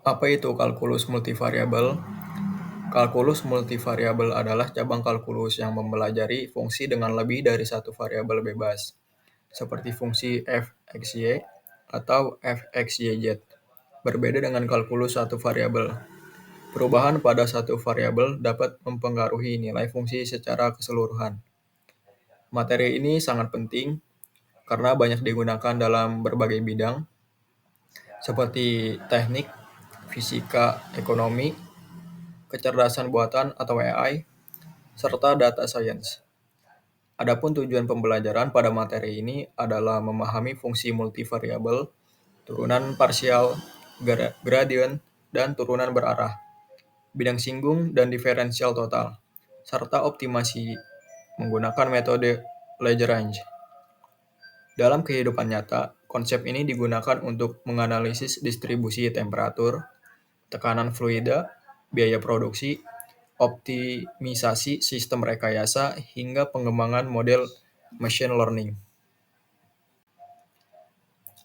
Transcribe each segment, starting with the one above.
Apa itu kalkulus multivariabel? Kalkulus multivariabel adalah cabang kalkulus yang mempelajari fungsi dengan lebih dari satu variabel bebas, seperti fungsi f(x, y) atau f(x, y, z). Berbeda dengan kalkulus satu variabel, perubahan pada satu variabel dapat mempengaruhi nilai fungsi secara keseluruhan. Materi ini sangat penting karena banyak digunakan dalam berbagai bidang, seperti teknik, fisika, ekonomi, kecerdasan buatan atau AI, serta data science. Adapun tujuan pembelajaran pada materi ini adalah memahami fungsi multivariabel, turunan parsial, gradient, dan turunan berarah, bidang singgung dan diferensial total, serta optimasi menggunakan metode Lagrange. Dalam kehidupan nyata, konsep ini digunakan untuk menganalisis distribusi temperatur, tekanan fluida, biaya produksi, optimisasi sistem rekayasa, hingga pengembangan model machine learning.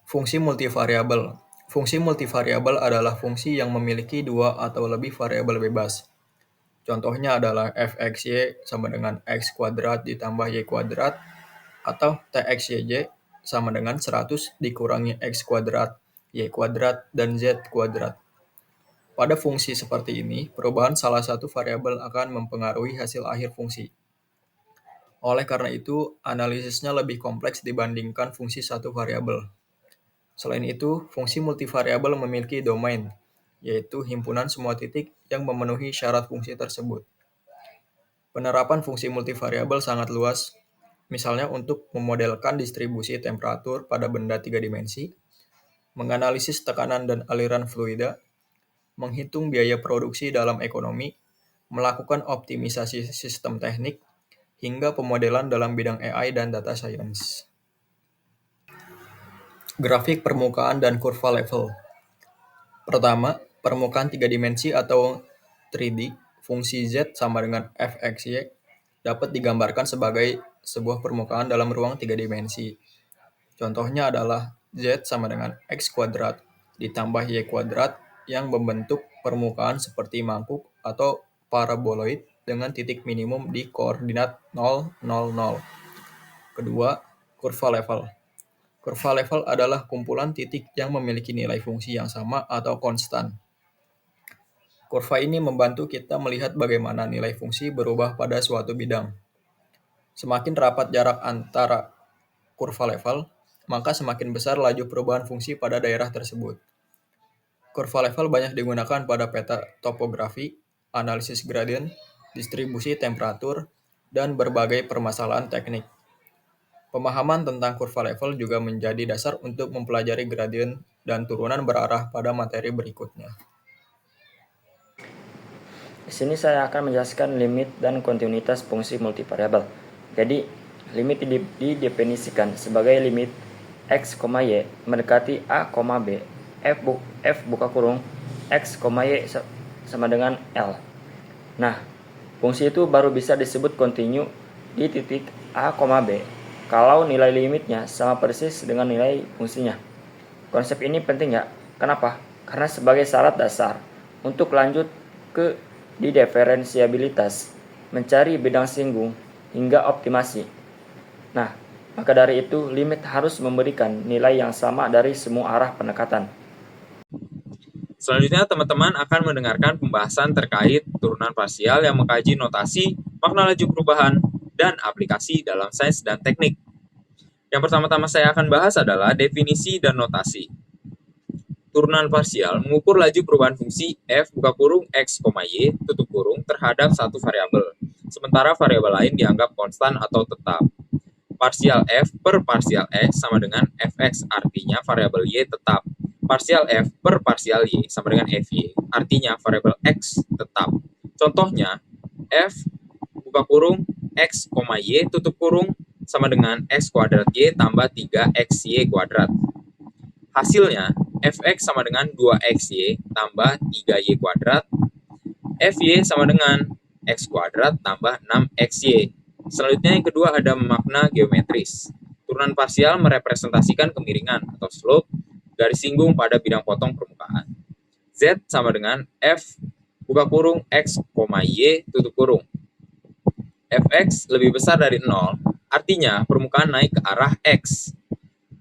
Fungsi multivariabel. Fungsi multivariabel adalah fungsi yang memiliki dua atau lebih variabel bebas. Contohnya adalah f(x, y) sama dengan x kuadrat ditambah y kuadrat, atau tx, yj sama dengan 100 dikurangi x kuadrat, y kuadrat, dan z kuadrat. Pada fungsi seperti ini, perubahan salah satu variabel akan mempengaruhi hasil akhir fungsi. Oleh karena itu, analisisnya lebih kompleks dibandingkan fungsi satu variabel. Selain itu, fungsi multivariabel memiliki domain, yaitu himpunan semua titik yang memenuhi syarat fungsi tersebut. Penerapan fungsi multivariabel sangat luas, misalnya untuk memodelkan distribusi temperatur pada benda 3 dimensi, menganalisis tekanan dan aliran fluida, menghitung biaya produksi dalam ekonomi, melakukan optimisasi sistem teknik, hingga pemodelan dalam bidang AI dan data science. Grafik permukaan dan kurva level. Pertama, permukaan 3 dimensi atau 3D, fungsi Z sama dengan f(x, y) dapat digambarkan sebagai sebuah permukaan dalam ruang 3 dimensi. Contohnya adalah Z sama dengan x kuadrat ditambah y kuadrat yang membentuk permukaan seperti mangkuk atau paraboloid dengan titik minimum di koordinat 0, 0, 0. Kedua, kurva level. Kurva level adalah kumpulan titik yang memiliki nilai fungsi yang sama atau konstan. Kurva ini membantu kita melihat bagaimana nilai fungsi berubah pada suatu bidang. Semakin rapat jarak antara kurva level, maka semakin besar laju perubahan fungsi pada daerah tersebut. Kurva level banyak digunakan pada peta topografi, analisis gradien, distribusi temperatur, dan berbagai permasalahan teknik. Pemahaman tentang kurva level juga menjadi dasar untuk mempelajari gradien dan turunan berarah pada materi berikutnya. Di sini saya akan menjelaskan limit dan kontinuitas fungsi multivariabel. Jadi, limit didefinisikan sebagai limit x, y mendekati a, b, f buka kurung x, y sama dengan L. Nah, fungsi itu baru bisa disebut kontinu di titik a, b kalau nilai limitnya sama persis dengan nilai fungsinya. Konsep ini penting ya. Kenapa? Karena sebagai syarat dasar untuk lanjut ke diferensiabilitas, mencari bidang singgung, hingga optimasi. Nah, maka dari itu limit harus memberikan nilai yang sama dari semua arah pendekatan. Selanjutnya, teman-teman akan mendengarkan pembahasan terkait turunan parsial yang mengkaji notasi, makna laju perubahan, dan aplikasi dalam sains dan teknik. Yang pertama-tama saya akan bahas adalah definisi dan notasi. Turunan parsial mengukur laju perubahan fungsi f buka kurung x, y tutup kurung terhadap satu variabel, sementara variabel lain dianggap konstan atau tetap. Parsial f per parsial x sama dengan fx, artinya variabel y tetap. Parsial f per parsial y sama dengan fy, artinya variabel x tetap. Contohnya, f buka kurung x, y tutup kurung sama dengan x kuadrat y tambah 3xy kuadrat. Hasilnya, fx sama dengan 2xy tambah 3y kuadrat, fy sama dengan x kuadrat tambah 6xy. Selanjutnya yang kedua ada makna geometris. Turunan parsial merepresentasikan kemiringan atau slope garis singgung pada bidang potong permukaan. Z sama dengan F buka kurung X, Y tutup kurung. Fx lebih besar dari 0, artinya permukaan naik ke arah X.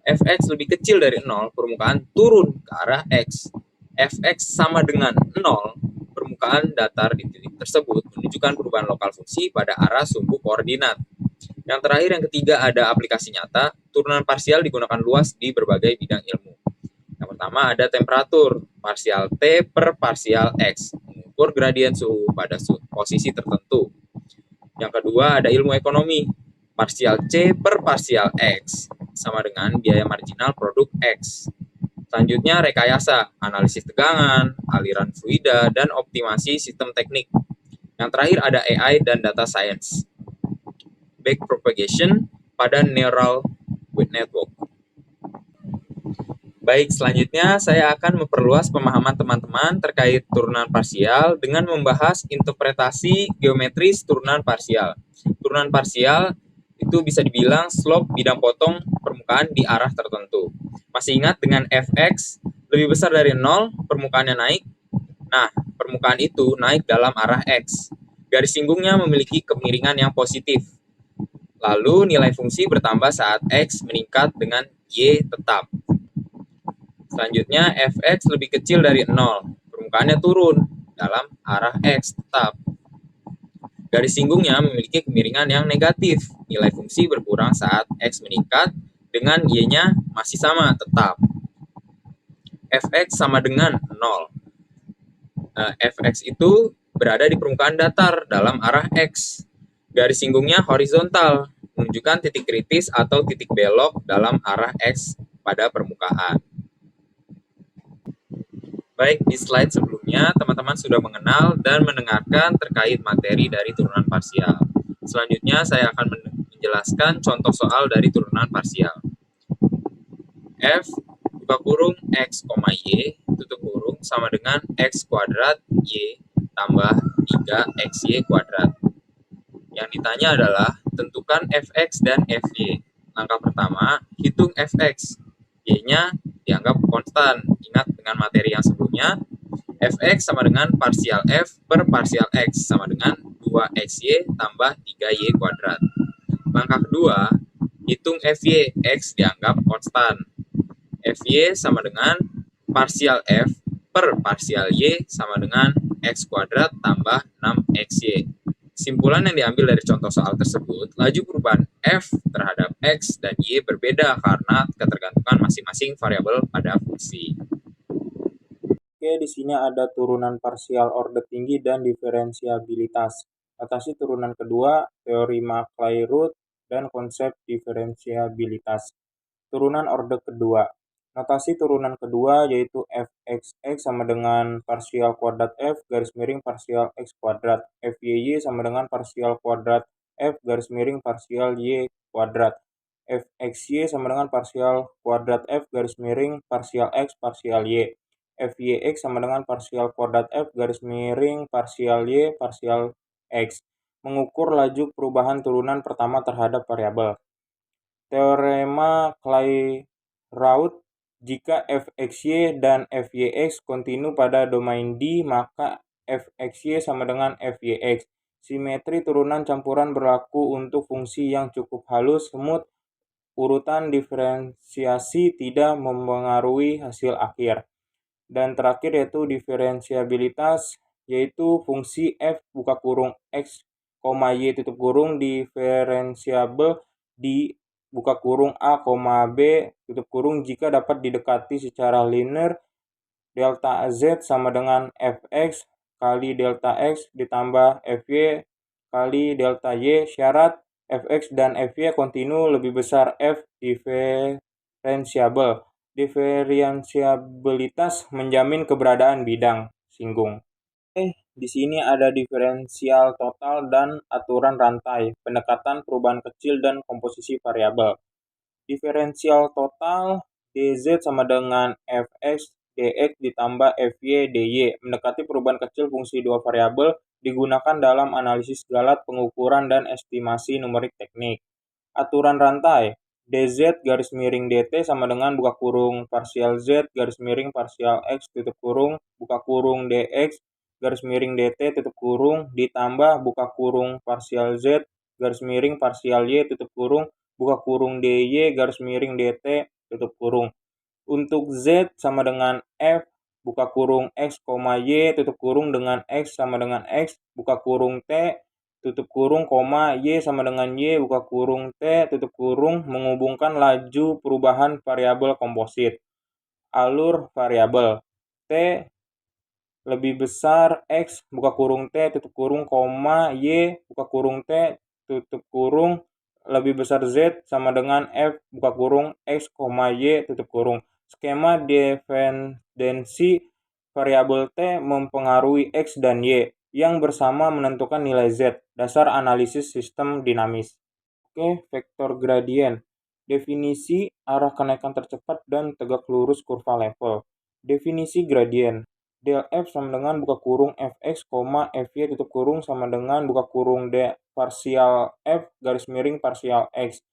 Fx lebih kecil dari 0, permukaan turun ke arah X. Fx sama dengan 0, permukaan datar di titik tersebut menunjukkan perubahan lokal fungsi pada arah sumbu koordinat. Yang terakhir, yang ketiga, ada aplikasi nyata. Turunan parsial digunakan luas di berbagai bidang ilmu. Yang pertama ada temperatur, parsial T per parsial X, mengukur gradien suhu pada posisi tertentu. Yang kedua ada ilmu ekonomi, parsial C per parsial X sama dengan biaya marginal produk X. Selanjutnya rekayasa, analisis tegangan, aliran fluida, dan optimasi sistem teknik. Yang terakhir ada AI dan data science. Backpropagation pada neural network. Baik, selanjutnya saya akan memperluas pemahaman teman-teman terkait turunan parsial dengan membahas interpretasi geometris turunan parsial. Turunan parsial itu bisa dibilang slope bidang potong permukaan di arah tertentu. Masih ingat dengan Fx lebih besar dari 0, permukaannya naik. Nah, permukaan itu naik dalam arah X. Garis singgungnya memiliki kemiringan yang positif. Lalu nilai fungsi bertambah saat X meningkat dengan Y tetap. Selanjutnya, Fx lebih kecil dari 0, permukaannya turun dalam arah X tetap. Garis singgungnya memiliki kemiringan yang negatif, nilai fungsi berkurang saat X meningkat, dengan Y-nya masih sama, tetap. Fx sama dengan 0. Fx itu berada di permukaan datar dalam arah X. Garis singgungnya horizontal, menunjukkan titik kritis atau titik belok dalam arah X pada permukaan. Baik, di slide sebelumnya, teman-teman sudah mengenal dan mendengarkan terkait materi dari turunan parsial. Selanjutnya, saya akan menjelaskan contoh soal dari turunan parsial. F, buka kurung, X, Y, tutup kurung, sama dengan X kuadrat, Y, tambah 3XY kuadrat. Yang ditanya adalah, tentukan Fx dan Fy. Langkah pertama, hitung Fx. Y-nya dianggap konstan. Ingat dengan materi yang sebelumnya, Fx sama dengan parsial F per parsial X sama dengan 2XY tambah 3Y kuadrat. Langkah kedua, hitung Fy, X dianggap konstan. Fy sama dengan parsial F per parsial Y sama dengan X kuadrat tambah 6XY. Kesimpulan yang diambil dari contoh soal tersebut, laju perubahan F terhadap X dan Y berbeda karena ketergantungan masing-masing variabel pada fungsi. Oke, di sini ada turunan parsial orde tinggi dan diferensiabilitas. Atasi turunan kedua, teori Maclay-Root, dan konsep diferensiabilitas. Turunan orde kedua. Notasi turunan kedua yaitu Fxx sama dengan parsial kuadrat F garis miring parsial X kuadrat. Fyy sama dengan parsial kuadrat F garis miring parsial Y kuadrat. Fxy sama dengan parsial kuadrat F garis miring parsial X parsial Y. Fyx sama dengan parsial kuadrat F garis miring parsial Y parsial X. Mengukur laju perubahan turunan pertama terhadap variabel. Teorema Clairaut, jika Fxy dan Fyx kontinu pada domain D, maka Fxy sama dengan Fyx. Simetri turunan campuran berlaku untuk fungsi yang cukup halus, smooth. Urutan diferensiasi tidak mempengaruhi hasil akhir. Dan terakhir yaitu diferensiabilitas, yaitu fungsi f buka kurung x, y tutup kurung diferensiabel di buka kurung a, b tutup kurung jika dapat didekati secara linear. Delta z sama dengan fx kali delta x ditambah fy kali delta y. Syarat fx dan fy kontinu lebih besar f diferensiabel. Diferensiabilitas menjamin keberadaan bidang singgung. Di sini ada diferensial total dan aturan rantai, pendekatan perubahan kecil dan komposisi variabel. Diferensial total dz sama dengan fx dx ditambah fy dy. Mendekati perubahan kecil fungsi dua variabel digunakan dalam analisis galat, pengukuran, dan estimasi numerik teknik. Aturan rantai. dz garis miring dt sama dengan buka kurung parsial z garis miring parsial x tutup kurung buka kurung dx garis miring dt tutup kurung ditambah buka kurung parsial z garis miring parsial y tutup kurung buka kurung dy garis miring dt tutup kurung. Untuk z sama dengan f buka kurung x, y tutup kurung dengan x sama dengan x buka kurung t tutup kurung, y sama dengan y, buka kurung t, tutup kurung, menghubungkan laju perubahan variabel komposit. Alur variabel t lebih besar x, buka kurung t, tutup kurung, y, buka kurung t, tutup kurung, lebih besar z sama dengan f, buka kurung, x, y, tutup kurung. Skema dependensi variabel t mempengaruhi x dan y yang bersama menentukan nilai z. Dasar analisis sistem dinamis. Oke, vektor gradien. Definisi arah kenaikan tercepat dan tegak lurus kurva level. Definisi gradien. Del f sama dengan buka kurung fx, fy tutup kurung sama dengan buka kurung d parsial f garis miring parsial x,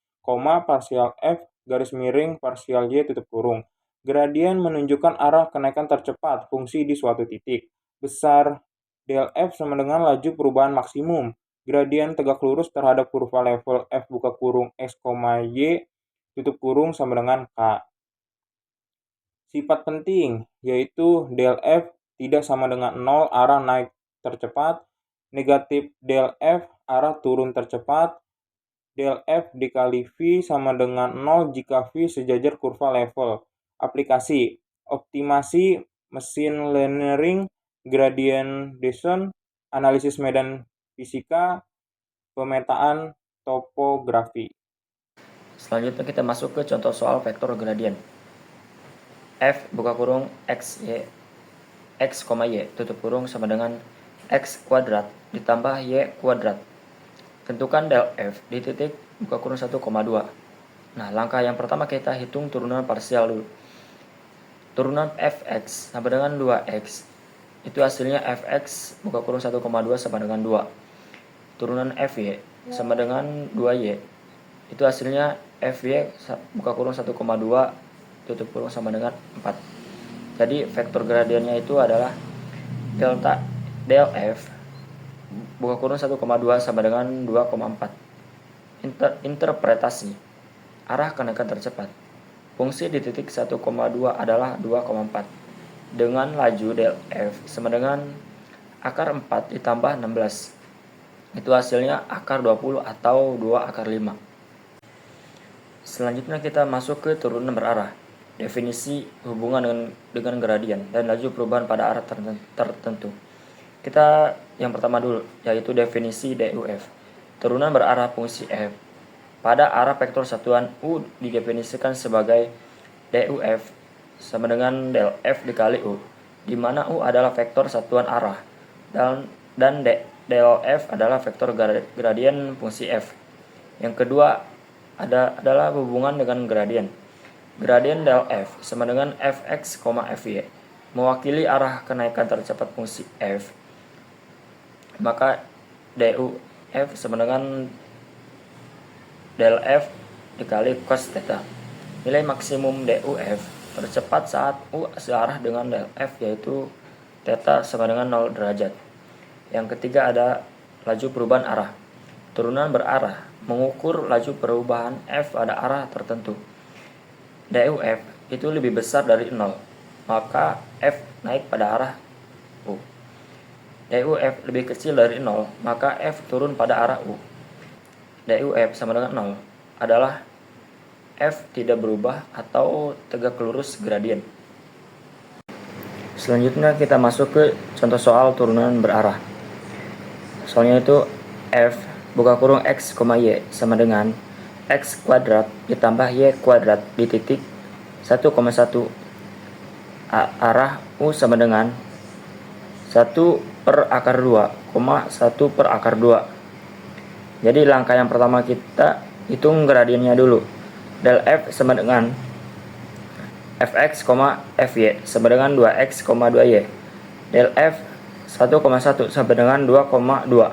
parsial f garis miring parsial y tutup kurung. Gradien menunjukkan arah kenaikan tercepat fungsi di suatu titik. Besar del f sama dengan laju perubahan maksimum. Gradien tegak lurus terhadap kurva level f buka kurung x, y tutup kurung sama dengan k. Sifat penting yaitu del f tidak sama dengan 0 arah naik tercepat, negatif del f arah turun tercepat, del f dikali v sama dengan 0 jika v sejajar kurva level. Aplikasi optimasi mesin learning, gradient descent, analisis medan fisika, pemetaan topografi. Selanjutnya kita masuk ke contoh soal vektor gradien. F buka kurung x, y tutup kurung sama dengan x kuadrat ditambah y kuadrat. Tentukan del f di titik buka kurung 1,2. Nah, langkah yang pertama kita hitung turunan parsial dulu. Turunan fx sama dengan 2x. Itu hasilnya fx buka kurung 1,2 sama dengan 2. Turunan fy sama dengan 2y. Itu hasilnya fy buka kurung 1,2 tutup kurung sama dengan 4. Jadi vektor gradiennya itu adalah delta del f buka kurung 1,2 sama dengan 2,4. Interpretasi arah kenaikan tercepat. Fungsi di titik 1,2 adalah 2,4 dengan laju del f sama dengan akar 4 ditambah 16. Itu hasilnya akar 20 atau 2 akar 5. Selanjutnya kita masuk ke turunan berarah. Definisi hubungan dengan gradien dan laju perubahan pada arah tertentu. Kita yang pertama dulu, yaitu definisi DUF. Turunan berarah fungsi f pada arah vektor satuan U didefinisikan sebagai DUF sama dengan del F dikali U, di mana U adalah vektor satuan arah dan del F adalah vektor gradien fungsi F. Yang kedua adalah hubungan dengan gradien. Gradien del F sama dengan Fx, Fy mewakili arah kenaikan tercepat fungsi F. Maka DUF sama dengan del F dikali cos theta. Nilai maksimum DUF tercepat saat U searah dengan del F yaitu theta sama dengan 0 derajat. Yang ketiga ada laju perubahan arah. Turunan berarah mengukur laju perubahan F pada arah tertentu. DUF itu lebih besar dari 0, maka F naik pada arah U. DUF lebih kecil dari 0, maka F turun pada arah U. DUF sama dengan 0 adalah F tidak berubah atau tegak lurus gradien. Selanjutnya kita masuk ke contoh soal turunan berarah. Soalnya itu F buka kurung x, y sama dengan x kuadrat ditambah y kuadrat di titik 1,1 arah U sama dengan 1 per akar 2, 1 per akar 2. Jadi langkah yang pertama kita hitung gradiennya dulu. Del F sama dengan Fx, Fy sama dengan 2x, 2y. Del F 1,1 sampai dengan 2,2.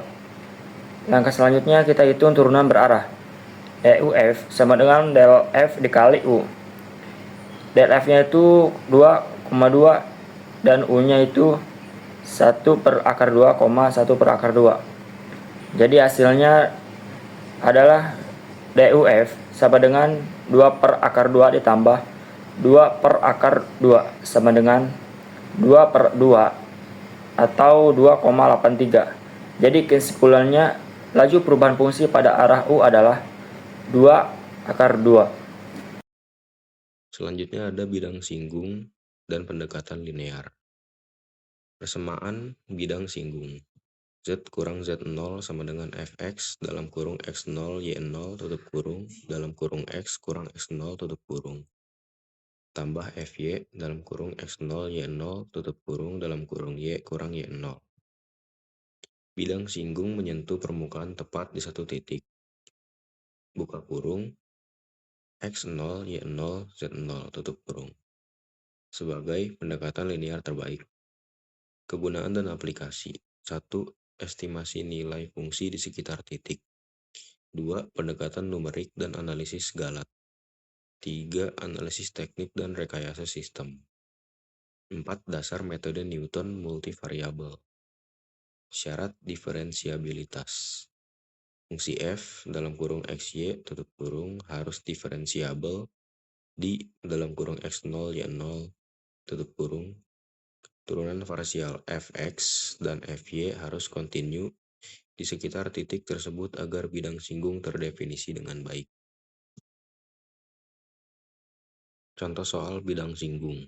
Langkah selanjutnya kita hitung turunan berarah. EUF sama dengan del F dikali U. Del F-nya itu 2,2 dan U-nya itu 1 per akar 2, 1 per akar 2. Jadi hasilnya adalah DUF sama dengan 2 per akar 2 ditambah 2 per akar 2 sama dengan 2 per 2 atau 2,83. Jadi kesimpulannya laju perubahan fungsi pada arah U adalah 2 akar 2. Selanjutnya ada bidang singgung dan pendekatan linear. Persamaan bidang singgung. Z kurang Z0 sama dengan Fx dalam kurung X0 Y0 tutup kurung dalam kurung X kurang X0 tutup kurung. Tambah Fy dalam kurung X0 Y0 tutup kurung dalam kurung Y kurang Y0. Bidang singgung menyentuh permukaan tepat di satu titik. Buka kurung X0 Y0 Z0 tutup kurung. Sebagai pendekatan linear terbaik. Kegunaan dan aplikasi. 1. Estimasi nilai fungsi di sekitar titik. 2. Pendekatan numerik dan analisis galat. 3. Analisis teknik dan rekayasa sistem. 4. Dasar metode Newton multivariabel. Syarat diferensiabilitas. Fungsi f dalam kurung xy tutup kurung harus diferensiabel di dalam kurung x0 y0 tutup kurung. Turunan parsial fx dan fy harus kontinu di sekitar titik tersebut agar bidang singgung terdefinisi dengan baik. Contoh soal bidang singgung.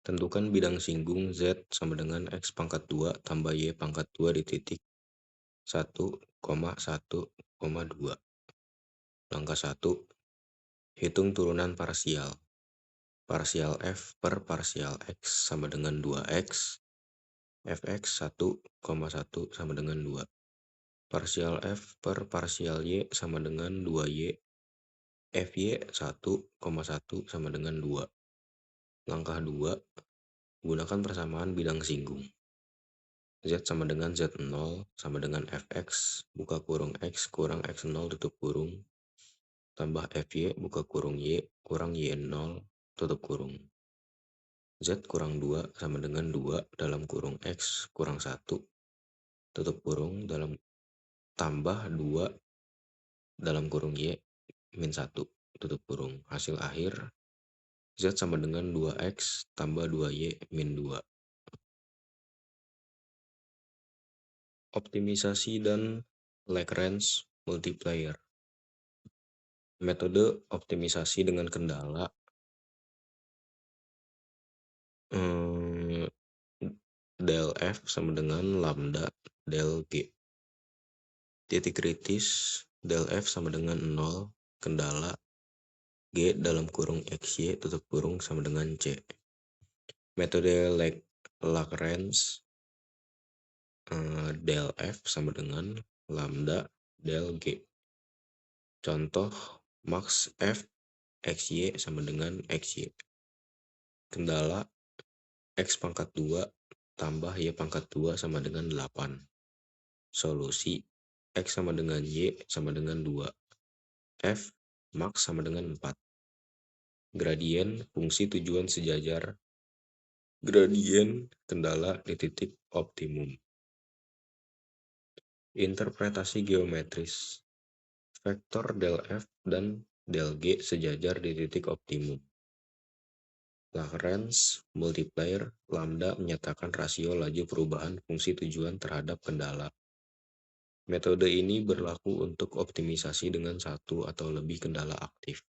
Tentukan bidang singgung Z sama dengan X pangkat 2 tambah Y pangkat 2 di titik 1,1,2. Langkah 1. Hitung turunan parsial. Parsial F per parsial X sama dengan 2X. Fx 1,1 sama dengan 2. Parsial F per parsial Y sama dengan 2Y. Fy 1,1 sama dengan 2. Langkah 2. Gunakan persamaan bidang singgung. Z sama dengan Z0 sama dengan Fx buka kurung X kurang X0 tutup kurung tambah Fy buka kurung Y kurang Y0 tutup kurung. Z kurang 2 sama dengan 2 dalam kurung X kurang 1 tutup kurung dalam tambah 2 dalam kurung Y min 1 tutup kurung. Hasil akhir Z sama dengan 2X tambah 2Y min 2. Optimisasi dan Lagrange multiplier. Metode optimisasi dengan kendala del F sama dengan lambda del G. Titik kritis del F sama dengan 0, kendala G dalam kurung XY tutup kurung sama dengan C. Metode Lagrange del F sama dengan lambda del G. Contoh max F XY sama dengan XY. Kendala X pangkat 2 tambah Y pangkat 2 sama dengan 8. Solusi X sama dengan Y sama dengan 2. F max sama dengan 4. Gradien fungsi tujuan sejajar. Gradien kendala di titik optimum. Interpretasi geometris. Vektor del F dan del G sejajar di titik optimum. Lagrange multiplier lambda menyatakan rasio laju perubahan fungsi tujuan terhadap kendala. Metode ini berlaku untuk optimisasi dengan satu atau lebih kendala aktif.